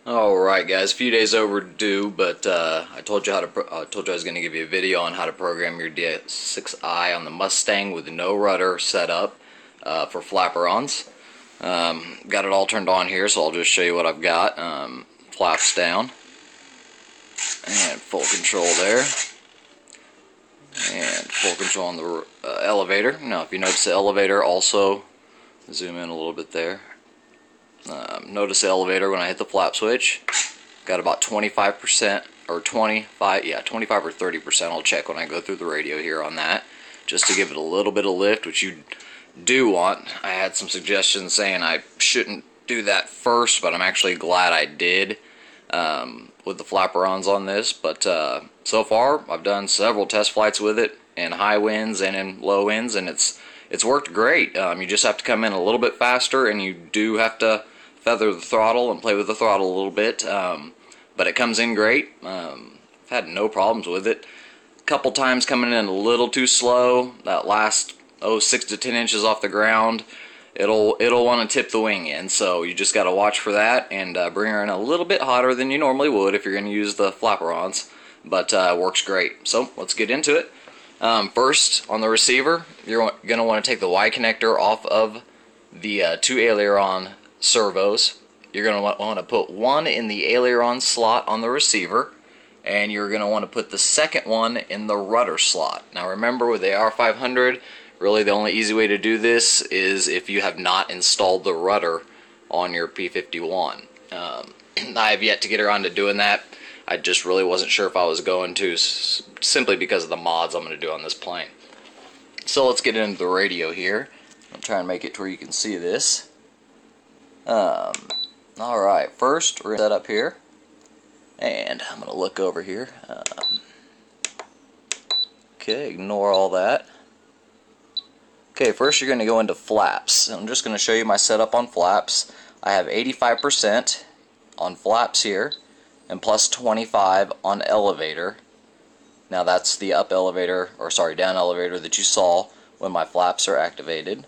Alright guys, a few days overdue, but I told you I was going to give you a video on how to program your Dx6i on the Mustang with no rudder setup for flaparons. Got it all turned on here, so I'll just show you what I've got. Flaps down, and full control there, and full control on the elevator. Now if you notice the elevator also, zoom in a little bit there. Notice the elevator when I hit the flap switch. Got about 25% or 25 or 30%. I'll check when I go through the radio here on that, just to give it a little bit of lift, which you do want. I had some suggestions saying I shouldn't do that first, but I'm actually glad I did with the flaparons on this. But so far I've done several test flights with it in high winds and in low winds, and it's worked great. You just have to come in a little bit faster, and you do have to feather the throttle and play with the throttle a little bit, but it comes in great. I've had no problems with it. A couple times coming in a little too slow. That last 6 to 10 inches off the ground, it'll want to tip the wing in, so you just got to watch for that and bring her in a little bit hotter than you normally would if you're going to use the flaparons, but it works great. So let's get into it. First, on the receiver, you're going to want to take the Y connector off of the two aileron servos. You're going to want to put one in the aileron slot on the receiver, and you're going to want to put the second one in the rudder slot. Now remember, with the AR500, really the only easy way to do this is if you have not installed the rudder on your P-51. I have yet to get around to doing that. I just really wasn't sure if I was going to, simply because of the mods I'm going to do on this plane. So let's get into the radio here. I'll try and make it to where you can see this. Alright, first we're going to set up here, and I'm going to look over here. Okay, ignore all that. Okay, first you're going to go into flaps. I'm just going to show you my setup on flaps. I have 85% on flaps here, and plus 25 on elevator. Now that's the up elevator, or sorry, down elevator that you saw when my flaps are activated.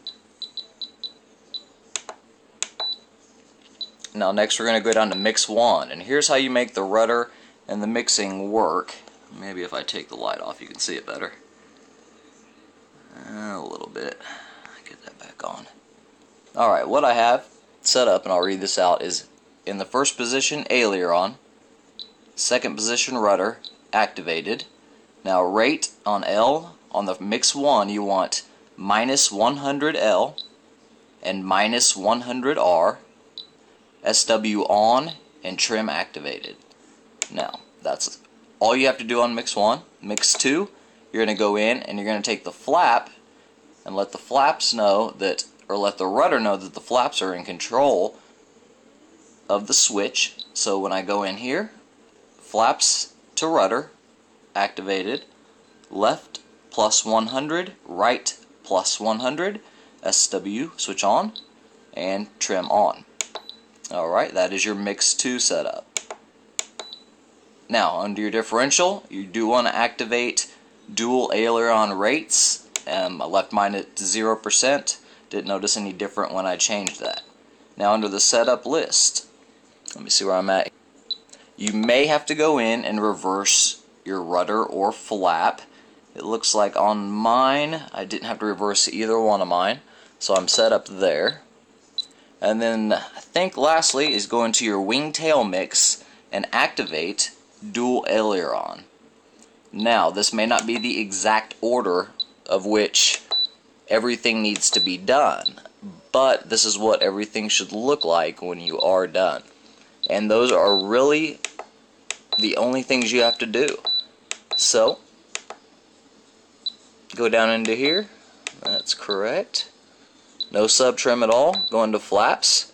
Now next we're going to go down to mix 1, and here's how you make the rudder and the mixing work. Maybe if I take the light off you can see it better. A little bit. Get that back on. Alright, what I have set up, and I'll read this out, is in the first position aileron, second position rudder activated. Now rate on L, on the mix 1 you want minus 100L and minus 100R, SW on, and trim activated. Now that's all you have to do on mix 1. Mix 2, you're going to go in and you're going to take the flap and let the flaps know that, or let the rudder know that the flaps are in control of the switch. So when I go in here, flaps to rudder activated, left plus 100, right plus 100, SW switch on, and trim on. Alright, that is your mix 2 setup. Now under your differential, you do want to activate dual aileron rates. I left mine at 0%. Didn't notice any different when I changed that. Now under the setup list, let me see where I'm at. You may have to go in and reverse your rudder or flap. It looks like on mine I didn't have to reverse either one of mine, so I'm set up there. And then I think lastly is go into your wing tail mix and activate dual aileron. Now this may not be the exact order of which everything needs to be done, but this is what everything should look like when you are done. And those are really the only things you have to do. So go down into here. That's correct. No sub trim at all. Go into flaps.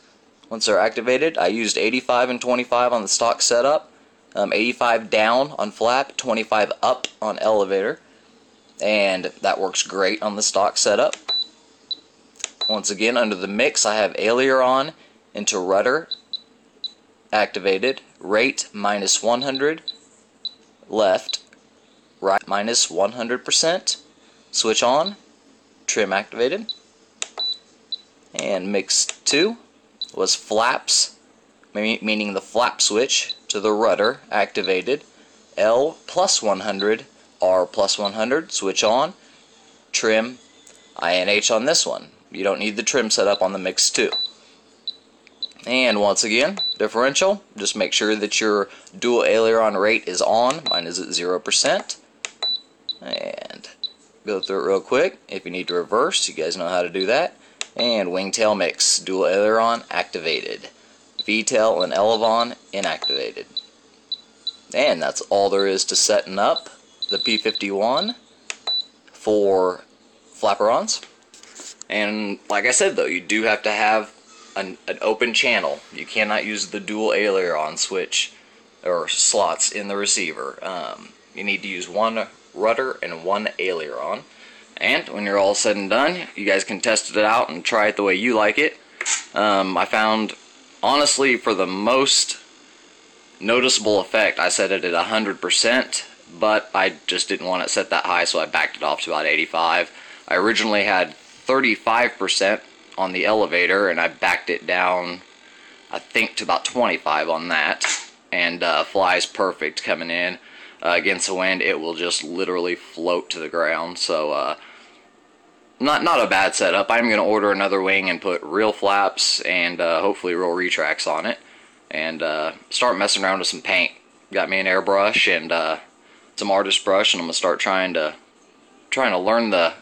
Once they're activated, I used 85 and 25 on the stock setup. 85 down on flap, 25 up on elevator, and that works great on the stock setup. Once again, under the mix, I have aileron into rudder activated, rate minus 100, left, right minus 100%, switch on, trim activated. And mix 2 was flaps meaning the flap switch to the rudder activated. L plus 100, R plus 100, switch on. Trim, INH on this one. You don't need the trim set up on the Mix 2. And once again, differential, just make sure that your dual aileron rate is on. Mine is at 0%. And go through it real quick. If you need to reverse, you guys know how to do that. And wingtail mix, dual aileron activated. V-tail and elevon inactivated. And that's all there is to setting up the P-51 for flaparons. And like I said though, you do have to have an open channel. You cannot use the dual aileron switch or slots in the receiver. You need to use one rudder and one aileron. And when you're all said and done, you guys can test it out and try it the way you like it. I found, honestly, for the most noticeable effect, I set it at 100%, but I just didn't want it set that high, so I backed it off to about 85. I originally had 35% on the elevator, and I backed it down, I think, to about 25 on that. And flies perfect coming in. Against the wind, it will just literally float to the ground. So not a bad setup. I'm going to order another wing and put real flaps and hopefully real retracts on it, and start messing around with some paint. Got me an airbrush and some artist brush, and I'm going to start trying to learn the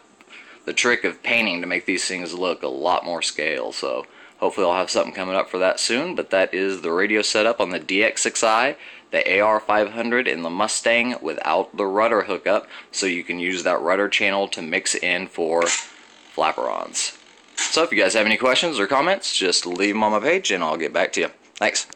trick of painting to make these things look a lot more scale. So hopefully I'll have something coming up for that soon. But that is the radio setup on the Dx6i, the AR500, and the Mustang without the rudder hookup, so you can use that rudder channel to mix in for flaparons. So if you guys have any questions or comments, just leave them on my page and I'll get back to you. Thanks.